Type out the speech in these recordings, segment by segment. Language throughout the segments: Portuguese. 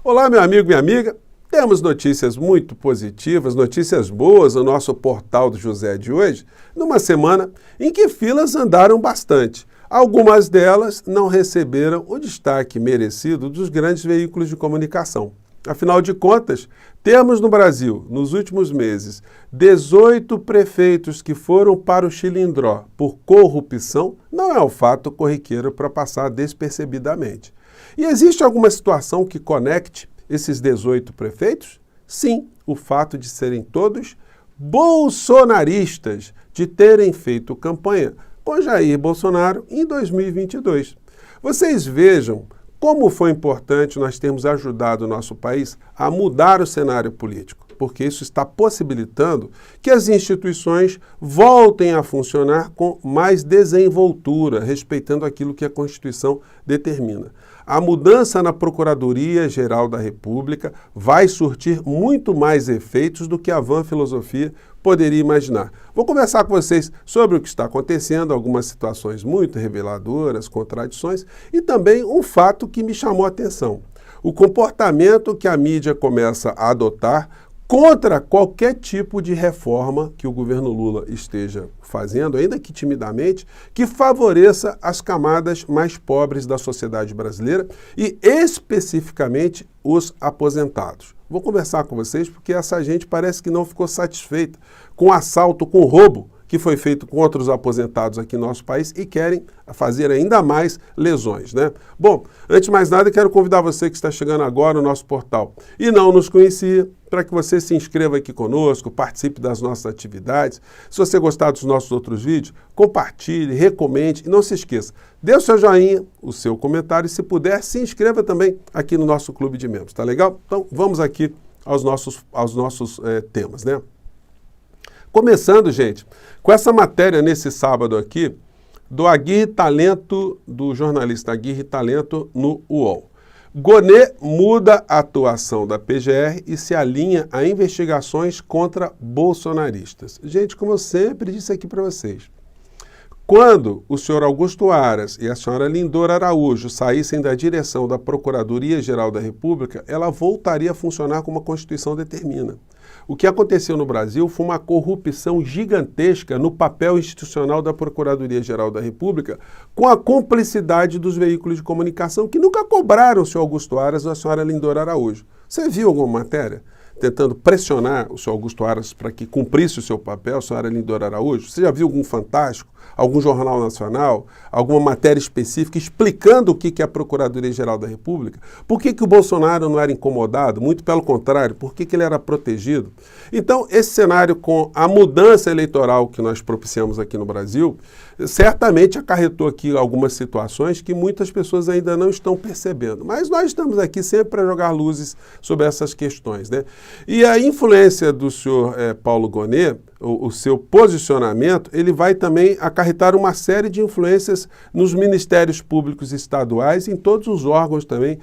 Olá, meu amigo, minha amiga. Temos notícias muito positivas, notícias boas no nosso portal do José de hoje, numa semana em que filas andaram bastante. Algumas delas não receberam o destaque merecido dos grandes veículos de comunicação. Afinal de contas, temos no Brasil, nos últimos meses, 18 prefeitos que foram para o Chilindró por corrupção, não é um fato corriqueiro para passar despercebidamente. E existe alguma situação que conecte esses 18 prefeitos? Sim, o fato de serem todos bolsonaristas, de terem feito campanha com Jair Bolsonaro em 2022. Vocês vejam como foi importante nós termos ajudado o nosso país a mudar o cenário político, porque isso está possibilitando que as instituições voltem a funcionar com mais desenvoltura, respeitando aquilo que a Constituição determina. A mudança na Procuradoria-Geral da República vai surtir muito mais efeitos do que a vã filosofia poderia imaginar. Vou conversar com vocês sobre o que está acontecendo, algumas situações muito reveladoras, contradições, e também um fato que me chamou a atenção. O comportamento que a mídia começa a adotar contra qualquer tipo de reforma que o governo Lula esteja fazendo, ainda que timidamente, que favoreça as camadas mais pobres da sociedade brasileira e especificamente os aposentados. Vou conversar com vocês porque essa gente parece que não ficou satisfeita com o assalto, com o roubo que foi feito contra os aposentados aqui no nosso país e querem fazer ainda mais lesões, né? Bom, antes de mais nada, quero convidar você que está chegando agora no nosso portal e não nos conhecia, para que você se inscreva aqui conosco, participe das nossas atividades. Se você gostar dos nossos outros vídeos, compartilhe, recomende e não se esqueça, dê o seu joinha, o seu comentário e, se puder, se inscreva também aqui no nosso clube de membros, tá legal? Então, vamos aqui aos nossos temas, né? Começando, gente, com essa matéria nesse sábado aqui, do Aguirre Talento, do jornalista Aguirre Talento no UOL. Gonê muda a atuação da PGR e se alinha a investigações contra bolsonaristas. Gente, como eu sempre disse aqui para vocês, quando o senhor Augusto Aras e a senhora Lindora Araújo saíssem da direção da Procuradoria-Geral da República, ela voltaria a funcionar como a Constituição determina. O que aconteceu no Brasil foi uma corrupção gigantesca no papel institucional da Procuradoria-Geral da República, com a cumplicidade dos veículos de comunicação que nunca cobraram o senhor Augusto Aras ou a senhora Lindora Araújo. Você viu alguma matéria tentando pressionar o senhor Augusto Aras para que cumprisse o seu papel, a senhora Lindora Araújo? Você já viu algum Fantástico, algum jornal nacional, alguma matéria específica explicando o que é a Procuradoria-Geral da República? Por que o Bolsonaro não era incomodado? Muito pelo contrário, por que ele era protegido? Então, esse cenário com a mudança eleitoral que nós propiciamos aqui no Brasil, certamente acarretou aqui algumas situações que muitas pessoas ainda não estão percebendo. Mas nós estamos aqui sempre para jogar luzes sobre essas questões, né? E a influência do senhor Paulo Gonê, o seu posicionamento, ele vai também acarretar uma série de influências nos ministérios públicos estaduais e em todos os órgãos também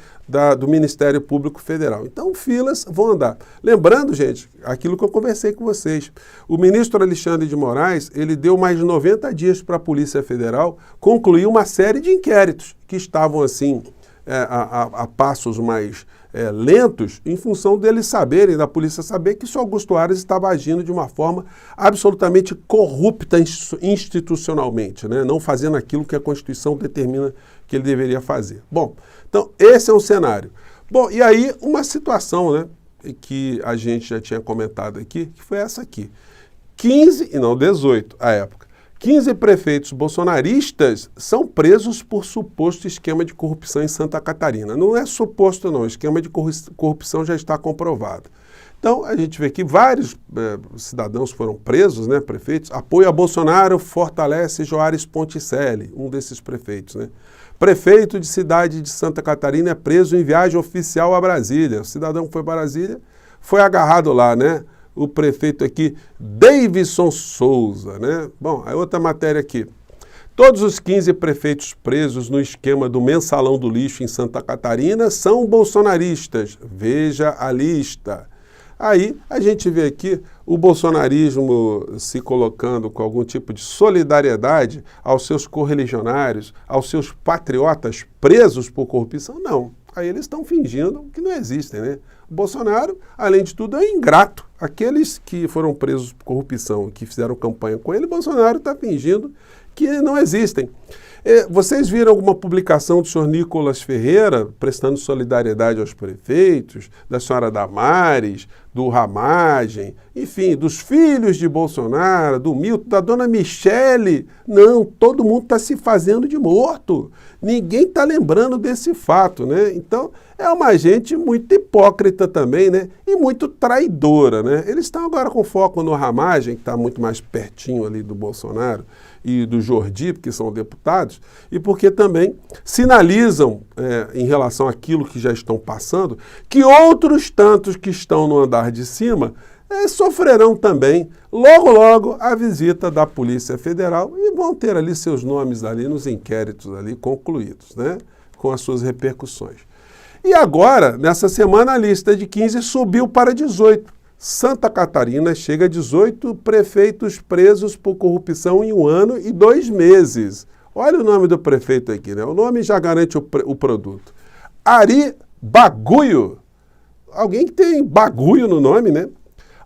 do Ministério Público Federal. Então, filas vão andar. Lembrando, gente, aquilo que eu conversei com vocês, o ministro Alexandre de Moraes, ele deu mais de 90 dias para a Polícia Federal concluir uma série de inquéritos que estavam, assim, a passos mais lentos, em função deles saberem, da polícia saber que o senhor Augusto Aras estava agindo de uma forma absolutamente corrupta institucionalmente, né? Não fazendo aquilo que a Constituição determina que ele deveria fazer. Bom, então esse é um cenário. Bom, e aí uma situação, né, que a gente já tinha comentado aqui, que foi essa aqui. 15, e não 18 à época. 15 prefeitos bolsonaristas são presos por suposto esquema de corrupção em Santa Catarina. Não é suposto, não. O esquema de corrupção já está comprovado. Então, a gente vê que vários cidadãos foram presos, né, prefeitos. Apoio a Bolsonaro fortalece Joares Ponticelli, um desses prefeitos, né? Prefeito de cidade de Santa Catarina é preso em viagem oficial a Brasília. O cidadão que foi para Brasília foi agarrado lá, né? O prefeito aqui, Davidson Souza, né? Bom, a outra matéria aqui. Todos os 15 prefeitos presos no esquema do mensalão do lixo em Santa Catarina são bolsonaristas. Veja a lista. Aí a gente vê aqui o bolsonarismo se colocando com algum tipo de solidariedade aos seus correligionários, aos seus patriotas presos por corrupção. Não. Aí eles estão fingindo que não existem, né? O Bolsonaro, além de tudo, é ingrato. Aqueles que foram presos por corrupção e que fizeram campanha com ele, Bolsonaro está fingindo que não existem. Vocês viram alguma publicação do senhor Nicolas Ferreira prestando solidariedade aos prefeitos, da senhora Damares, do Ramagem, enfim, dos filhos de Bolsonaro, do Milton, da dona Michele? Não, todo mundo está se fazendo de morto. Ninguém está lembrando desse fato, né? Então, é uma gente muito hipócrita também, né? E muito traidora, né? Eles estão agora com foco no Ramagem, que está muito mais pertinho ali do Bolsonaro, e do Jordi, porque são deputados, e porque também sinalizam, em relação àquilo que já estão passando, que outros tantos que estão no andar de cima sofrerão também, logo, logo, a visita da Polícia Federal e vão ter ali seus nomes ali nos inquéritos ali concluídos, né? Com as suas repercussões. E agora, nessa semana, a lista de 15 subiu para 18. Santa Catarina chega a 18 prefeitos presos por corrupção em 1 ano e 2 meses. Olha o nome do prefeito aqui, né? O nome já garante o produto. Ari Bagulho. Alguém que tem bagulho no nome, né?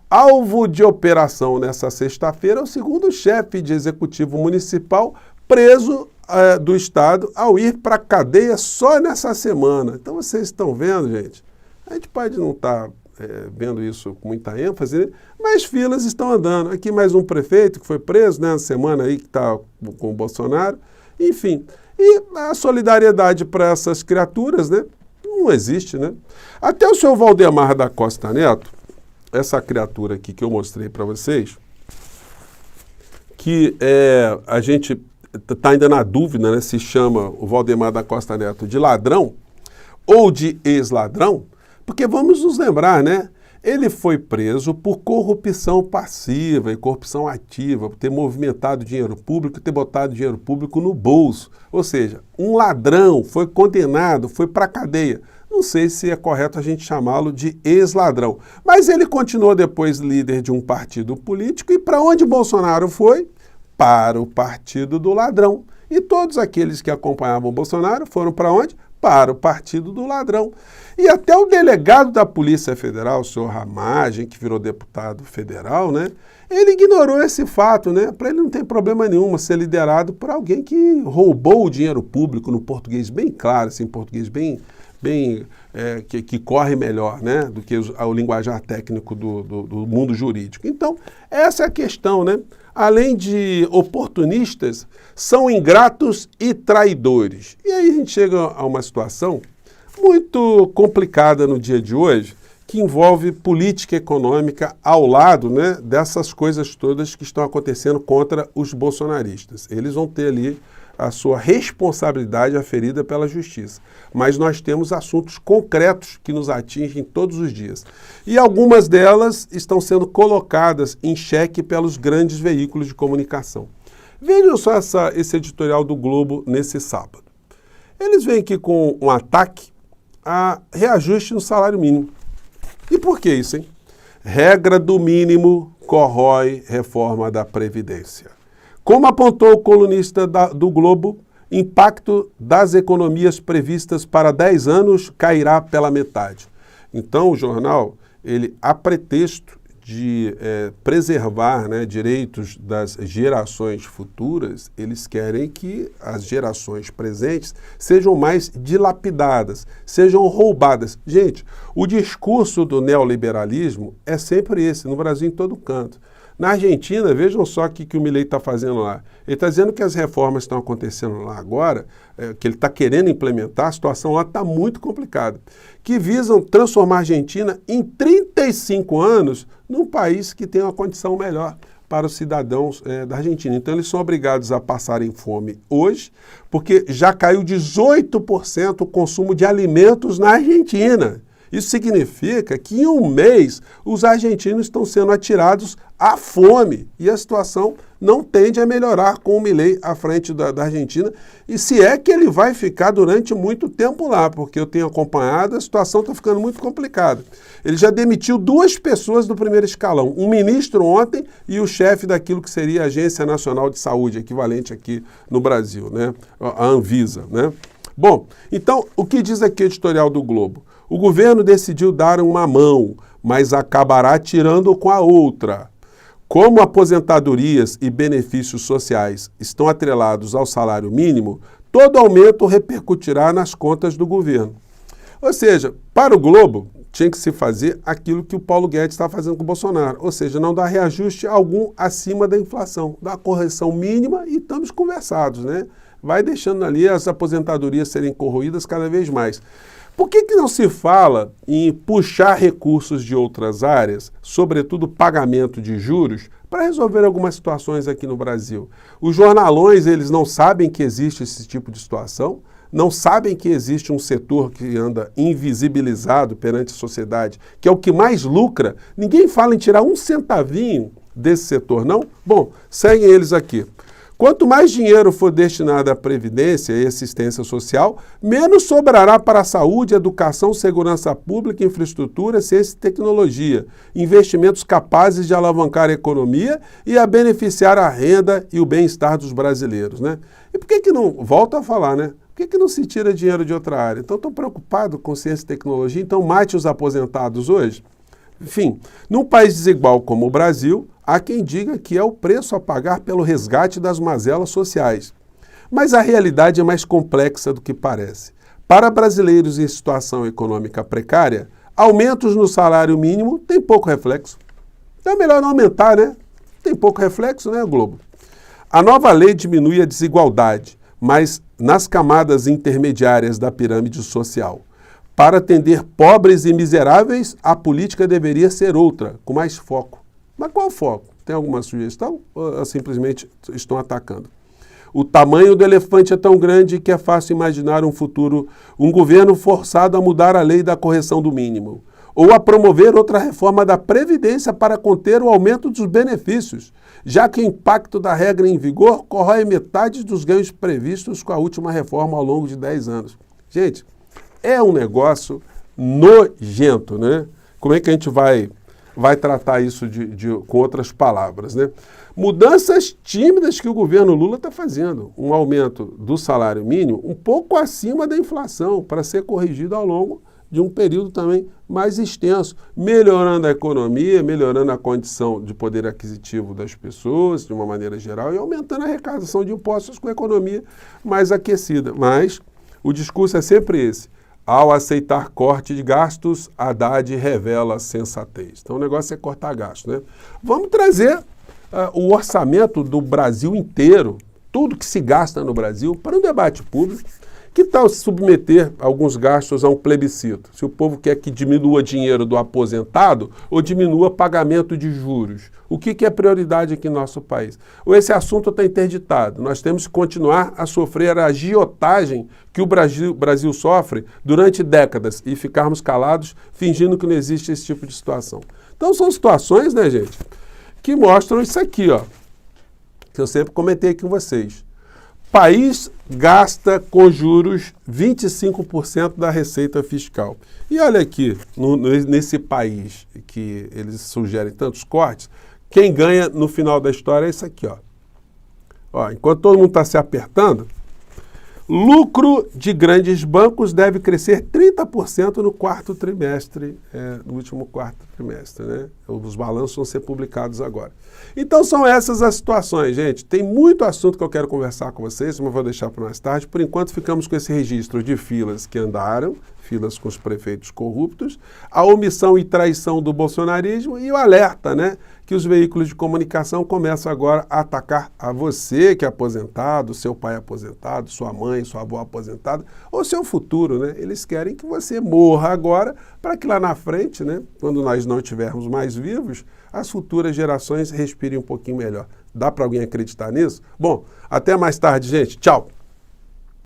Alvo de operação nessa sexta-feira, o segundo chefe de executivo municipal preso do estado ao ir para a cadeia só nessa semana. Então vocês estão vendo, gente? A gente pode não estar vendo isso com muita ênfase, né? Mas filas estão andando. Aqui mais um prefeito que foi preso, né, na semana aí que está com o Bolsonaro. Enfim, e a solidariedade para essas criaturas, né, não existe, né? Até o senhor Valdemar da Costa Neto, essa criatura aqui que eu mostrei para vocês, que a gente está ainda na dúvida, né, se chama o Valdemar da Costa Neto de ladrão ou de ex-ladrão, porque vamos nos lembrar, né? Ele foi preso por corrupção passiva e corrupção ativa, por ter movimentado dinheiro público e ter botado dinheiro público no bolso. Ou seja, um ladrão foi condenado, foi para a cadeia. Não sei se é correto a gente chamá-lo de ex-ladrão. Mas ele continuou depois líder de um partido político e para onde Bolsonaro foi? Para o partido do ladrão. E todos aqueles que acompanhavam Bolsonaro foram para onde? Para o partido do ladrão. E até o delegado da Polícia Federal, o senhor Ramagem, que virou deputado federal, né? Ele ignorou esse fato, né? Para ele não tem problema nenhum ser liderado por alguém que roubou o dinheiro público, no português bem claro, assim, português bem que corre melhor, né? Do que o linguajar técnico do mundo jurídico. Então, essa é a questão, né? Além de oportunistas, são ingratos e traidores. E aí a gente chega a uma situação muito complicada no dia de hoje, que envolve política econômica ao lado, né, dessas coisas todas que estão acontecendo contra os bolsonaristas. Eles vão ter ali a sua responsabilidade aferida pela justiça. Mas nós temos assuntos concretos que nos atingem todos os dias. E algumas delas estão sendo colocadas em xeque pelos grandes veículos de comunicação. Vejam só esse editorial do Globo nesse sábado. Eles vêm aqui com um ataque a reajuste no salário mínimo. E por que isso, hein? Regra do mínimo corrói reforma da Previdência. Como apontou o colunista do Globo, impacto das economias previstas para 10 anos cairá pela metade. Então, o jornal, ele, a pretexto de preservar, né, direitos das gerações futuras, eles querem que as gerações presentes sejam mais dilapidadas, sejam roubadas. Gente, o discurso do neoliberalismo é sempre esse, no Brasil em todo canto. Na Argentina, vejam só o que o Milei está fazendo lá. Ele está dizendo que as reformas estão acontecendo lá agora, que ele está querendo implementar, a situação lá está muito complicada, que visam transformar a Argentina em 35 anos num país que tem uma condição melhor para os cidadãos da Argentina. Então, eles são obrigados a passarem fome hoje, porque já caiu 18% o consumo de alimentos na Argentina. Isso significa que em um mês os argentinos estão sendo atirados à fome e a situação não tende a melhorar com o Milei à frente da Argentina, e se é que ele vai ficar durante muito tempo lá, porque eu tenho acompanhado, a situação está ficando muito complicada. Ele já demitiu 2 pessoas do primeiro escalão, um ministro ontem e o chefe daquilo que seria a Agência Nacional de Saúde, equivalente aqui no Brasil, né? A Anvisa, né? Bom, então, o que diz aqui o editorial do Globo? O governo decidiu dar uma mão, mas acabará tirando com a outra. Como aposentadorias e benefícios sociais estão atrelados ao salário mínimo, todo aumento repercutirá nas contas do governo. Ou seja, para o Globo, tinha que se fazer aquilo que o Paulo Guedes está fazendo com o Bolsonaro, ou seja, não dar reajuste algum acima da inflação, dar correção mínima e estamos conversados, né? Vai deixando ali as aposentadorias serem corroídas cada vez mais. Por que não se fala em puxar recursos de outras áreas, sobretudo pagamento de juros, para resolver algumas situações aqui no Brasil? Os jornalões, eles não sabem que existe esse tipo de situação, não sabem que existe um setor que anda invisibilizado perante a sociedade, que é o que mais lucra. Ninguém fala em tirar um centavinho desse setor, não? Bom, seguem eles aqui. Quanto mais dinheiro for destinado à previdência e assistência social, menos sobrará para a saúde, educação, segurança pública, infraestrutura, ciência e tecnologia, investimentos capazes de alavancar a economia e a beneficiar a renda e o bem-estar dos brasileiros, né? E por que não, volto a falar, né? Por que não se tira dinheiro de outra área? Então, estou preocupado com ciência e tecnologia, então mate os aposentados hoje. Enfim, num país desigual como o Brasil, há quem diga que é o preço a pagar pelo resgate das mazelas sociais. Mas a realidade é mais complexa do que parece. Para brasileiros em situação econômica precária, aumentos no salário mínimo têm pouco reflexo. Então é melhor não aumentar, né? Tem pouco reflexo, né, Globo? A nova lei diminui a desigualdade, mas nas camadas intermediárias da pirâmide social. Para atender pobres e miseráveis, a política deveria ser outra, com mais foco. Mas qual foco? Tem alguma sugestão? Ou simplesmente estão atacando? O tamanho do elefante é tão grande que é fácil imaginar um futuro, um governo forçado a mudar a lei da correção do mínimo, ou a promover outra reforma da Previdência para conter o aumento dos benefícios, já que o impacto da regra em vigor corrói metade dos ganhos previstos com a última reforma ao longo de 10 anos. Gente, é um negócio nojento, né? Como é que a gente vai tratar isso com outras palavras, né? Mudanças tímidas que o governo Lula está fazendo. Um aumento do salário mínimo um pouco acima da inflação, para ser corrigido ao longo de um período também mais extenso, melhorando a economia, melhorando a condição de poder aquisitivo das pessoas, de uma maneira geral, e aumentando a arrecadação de impostos com a economia mais aquecida. Mas o discurso é sempre esse. Ao aceitar corte de gastos, Haddad revela sensatez. Então o negócio é cortar gastos, né? Vamos trazer o orçamento do Brasil inteiro, tudo que se gasta no Brasil, para um debate público. Que tal submeter alguns gastos a um plebiscito? Se o povo quer que diminua dinheiro do aposentado ou diminua pagamento de juros? O que é prioridade aqui no nosso país? Ou esse assunto está interditado? Nós temos que continuar a sofrer a agiotagem que o Brasil sofre durante décadas e ficarmos calados, fingindo que não existe esse tipo de situação. Então são situações, né, gente, que mostram isso aqui, ó, que eu sempre comentei aqui com vocês. País gasta com juros 25% da receita fiscal. E olha aqui, nesse país que eles sugerem tantos cortes, quem ganha no final da história é isso aqui, ó. Ó, enquanto todo mundo está se apertando, lucro de grandes bancos deve crescer 30% no quarto trimestre, no último quarto trimestre, né? Os balanços vão ser publicados agora. Então são essas as situações, gente. Tem muito assunto que eu quero conversar com vocês, mas vou deixar para mais tarde. Por enquanto ficamos com esse registro de filas que andaram, filas com os prefeitos corruptos, a omissão e traição do bolsonarismo e o alerta, né? Que os veículos de comunicação começam agora a atacar a você que é aposentado, seu pai aposentado, sua mãe, sua avó aposentada, ou seu futuro, né? Eles querem que você morra agora para que lá na frente, né, quando nós não estivermos mais vivos, as futuras gerações respirem um pouquinho melhor. Dá para alguém acreditar nisso? Bom, até mais tarde, gente. Tchau!